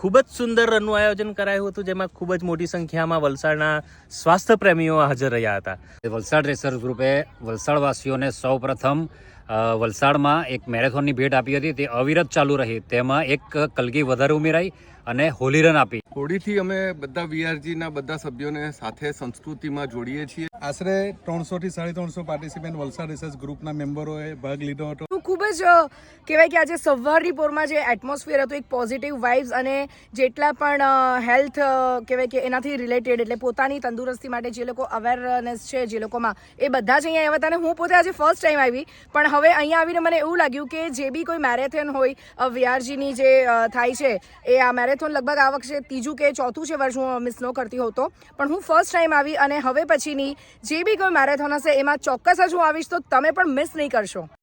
ખૂબ જ સુંદર રનનું આયોજન કરાયું હતું, જેમાં ખૂબ જ મોટી સંખ્યામાં વલસાડના સ્વાસ્થ્ય પ્રેમીઓ હાજર રહ્યા હતા. વલસાડ રેસર્સ ગ્રુપે વલસાડવાસીઓને સૌપ્રથમ વલસાડમાં એક મેરેથોનની ભેટ આપી હતી. તે અવિરત ચાલુ રહી. તેમાં એક કલગી વધારે ઉમેરાઈ અને હોલી રન આપી. હોળીથી અમે બધા વીઆરજીના બધા સભ્યોને સાથે સંસ્કૃતિમાં જોડીએ છીએ. આશરે 300 થી 350 પાર્ટિસિપન્ટ વલસાડ રિસર્ચ ગ્રુપના મેમ્બરોએ ભાગ લીધો હતો. ખૂબ જ કહેવાય કે આજે સવારની પોરમાં જે એટમોસ્ફિયર હતું, એક પોઝિટિવ વાઇબ્સ અને જેટલા પણ હેલ્થ કહેવાય કે એનાથી રિલેટેડ, એટલે પોતાની તંદુરસ્તી માટે જે લોકો અવેરનેસ છે જે લોકોમાં, એ બધા જ અહીંયા આવ્યા હતા. અને હું પોતે આજે ફર્સ્ટ ટાઈમ આવી, પણ હવે અહીંયા આવીને મને એવું લાગ્યું કે જે બી કોઈ મેરેથોન હોય વીઆરજીની જે થાય છે, એ આ મેરેથોન લગભગ આ વખતે ત્રીજું કે ચોથું છે વર્ષ હું મિસ ન કરતી હોઉં તો, પણ હું ફર્સ્ટ ટાઈમ આવી અને હવે પછીની જે બી કોઈ મેરેથોન હશે એમાં ચોક્કસ જ હું આવીશ, તો તમે પણ મિસ નહીં કરશો.